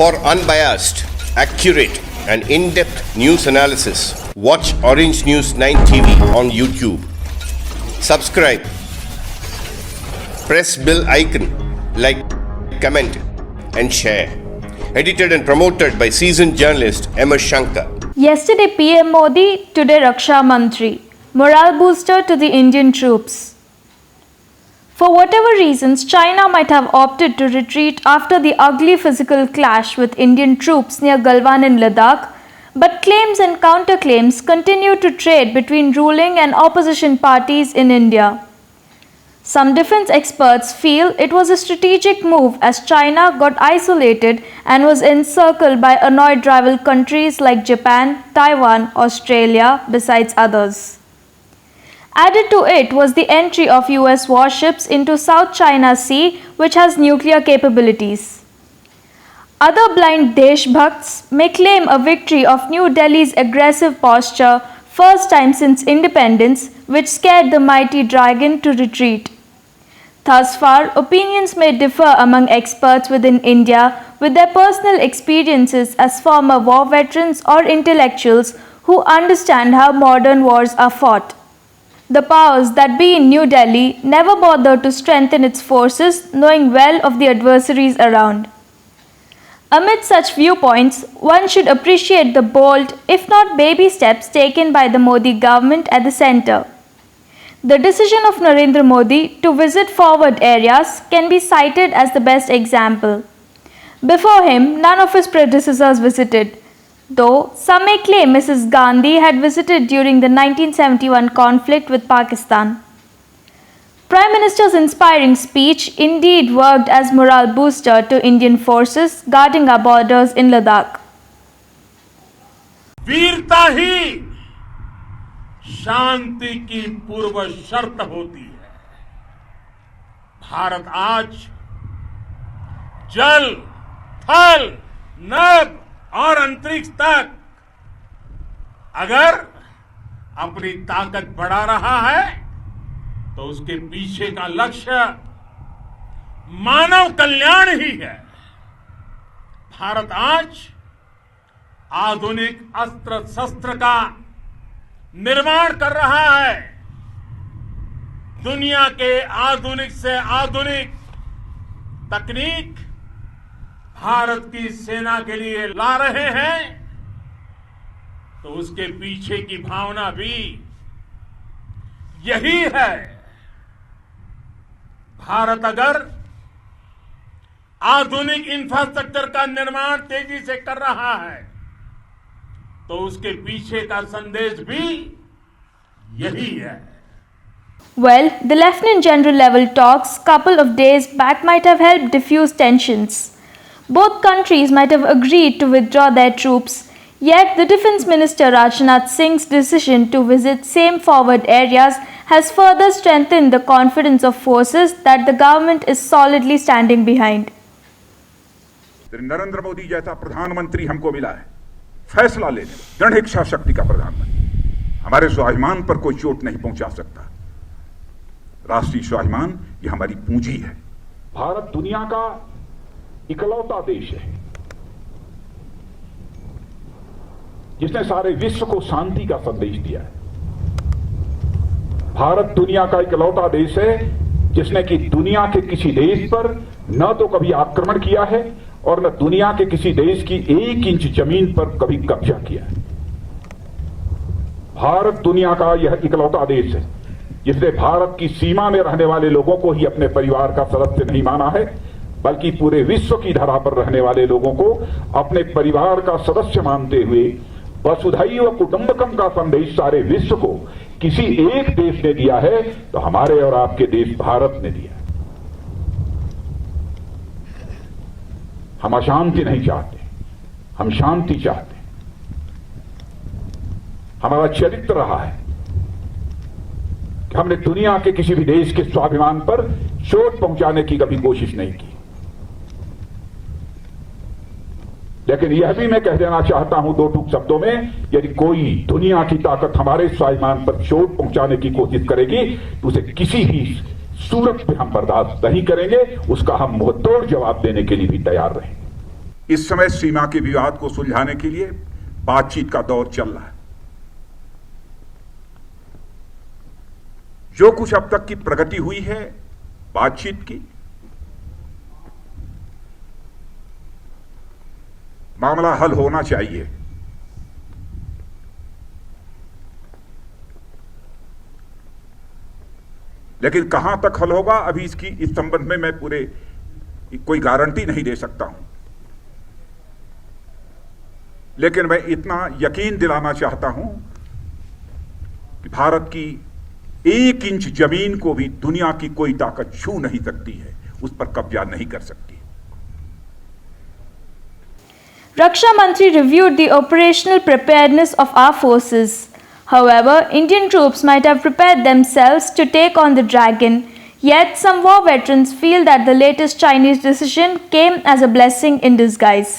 For unbiased, accurate, and in-depth news analysis, watch Orange News 9 TV on YouTube. Subscribe. Press bell icon, like, comment, and share. Edited and promoted by seasoned journalist M.S. Shankar. Yesterday PM Modi, today Raksha Mantri. Morale booster to the Indian troops. For whatever reasons, China might have opted to retreat after the ugly physical clash with Indian troops near Galwan in Ladakh, but claims and counterclaims continue to trade between ruling and opposition parties in India. Some defense experts feel it was a strategic move as China got isolated and was encircled by annoyed rival countries like Japan, Taiwan, Australia, besides others. Added to it was the entry of US warships into South China Sea, which has nuclear capabilities. Other blind Deshbhakts may claim a victory of New Delhi's aggressive posture, first time since independence, which scared the mighty dragon to retreat. Thus far, opinions may differ among experts within India with their personal experiences as former war veterans or intellectuals who understand how modern wars are fought. The powers that be in New Delhi never bothered to strengthen its forces, knowing well of the adversaries around. Amid such viewpoints, one should appreciate the bold, if not baby steps taken by the Modi government at the centre. The decision of Narendra Modi to visit forward areas can be cited as the best example. Before him, none of his predecessors visited, though some may claim Mrs. Gandhi had visited during the 1971 conflict with Pakistan. Prime Minister's inspiring speech indeed worked as morale booster to Indian forces guarding our borders in Ladakh. वीरता ही शांति की पूर्व शर्त होती है। भारत आज जल, थल, नभ और अंतरिक्ष तक अगर अपनी ताकत बढ़ा रहा है तो उसके पीछे का लक्ष्य मानव कल्याण ही है। भारत आज आधुनिक अस्त्र शस्त्र का निर्माण कर रहा है। दुनिया के आधुनिक से आधुनिक तकनीक भारत की सेना के लिए ला रहे हैं, तो उसके पीछे की भावना भी यही है। भारत अगर आधुनिक इंफ्रास्ट्रक्चर का निर्माण तेजी से कर रहा है, तो उसके पीछे का संदेश भी यही है। Well, the Lieutenant General level talks couple of days back might have helped diffuse tensions. Both countries might have agreed to withdraw their troops, yet the Defence Minister Rajnath Singh's decision to visit same forward areas has further strengthened the confidence of forces that the government is solidly standing behind. Narendra Modi जैसा प्रधानमंत्री हमको मिला है, फैसला लेने, दृढ़ इच्छा शक्ति का प्रधानमंत्री। हमारे स्वाभिमान पर कोई चोट नहीं पहुंचा सकता। राष्ट्रीय स्वाभिमान ये हमारी पूंजी है। भारत दुनिया का इकलौता देश है जिसने सारे विश्व को शांति का संदेश दिया है। भारत दुनिया का इकलौता देश है जिसने कि दुनिया के किसी देश पर न तो कभी आक्रमण किया है और न दुनिया के किसी देश की 1 इंच जमीन पर कभी कब्जा किया है। भारत दुनिया का यह इकलौता देश है जिसने भारत की सीमा में रहने वाले लोगों को ही अपने परिवार का सदस्य नहीं माना है, बल्कि पूरे विश्व की धरा पर रहने वाले लोगों को अपने परिवार का सदस्य मानते हुए वसुधैव कुटुंबकम का संदेश सारे विश्व को किसी एक देश ने दिया है तो हमारे और आपके देश भारत ने दिया। हम अशांति नहीं चाहते, हम शांति चाहते। हमारा चरित्र रहा है कि हमने दुनिया के किसी भी देश के स्वाभिमान पर चोट पहुंचाने की कभी कोशिश नहीं की। लेकिन यह भी मैं कह देना चाहता हूं 2 टूक शब्दों में, यदि कोई दुनिया की ताकत हमारे स्वाभिमान पर चोट पहुंचाने की कोशिश करेगी तो उसे किसी भी सूरत पे हम बर्दाश्त नहीं करेंगे, उसका हम मुंहतोड़ जवाब देने के लिए भी तैयार रहेंगे। इस समय सीमा के विवाद को सुलझाने के लिए बातचीत का दौर चल रहा है। जो कुछ अब तक की प्रगति हुई है बातचीत की, मामला हल होना चाहिए। लेकिन कहां तक हल होगा अभी इस संबंध में मैं पूरे कोई गारंटी नहीं दे सकता हूं। लेकिन मैं इतना यकीन दिलाना चाहता हूं कि भारत की 1 इंच जमीन को भी दुनिया की कोई ताकत छू नहीं सकती है, उस पर कब्जा नहीं कर सकती। Raksha Mantri reviewed the operational preparedness of our forces. However, Indian troops might have prepared themselves to take on the dragon, yet some war veterans feel that the latest Chinese decision came as a blessing in disguise.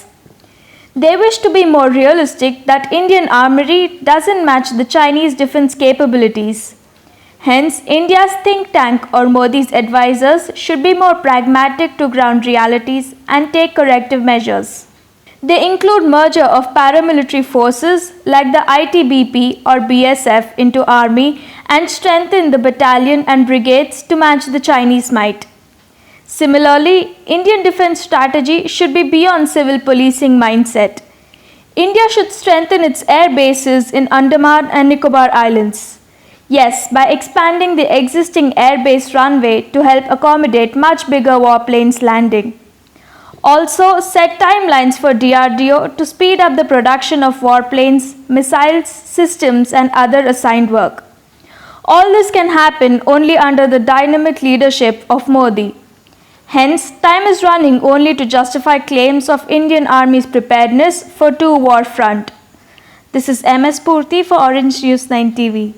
They wish to be more realistic that Indian armory doesn't match the Chinese defense capabilities. Hence, India's think tank or Modi's advisors should be more pragmatic to ground realities and take corrective measures. They include merger of paramilitary forces like the ITBP or BSF into army and strengthen the battalion and brigades to match the Chinese might. Similarly, Indian defense strategy should be beyond civil policing mindset. India should strengthen its air bases in Andaman and Nicobar Islands. Yes, by expanding the existing airbase runway to help accommodate much bigger warplanes landing. Also, set timelines for DRDO to speed up the production of warplanes, missiles, systems, and other assigned work. All this can happen only under the dynamic leadership of Modi. Hence, time is running only to justify claims of Indian Army's preparedness for two war front. This is MS Purti for Orange News 9 TV.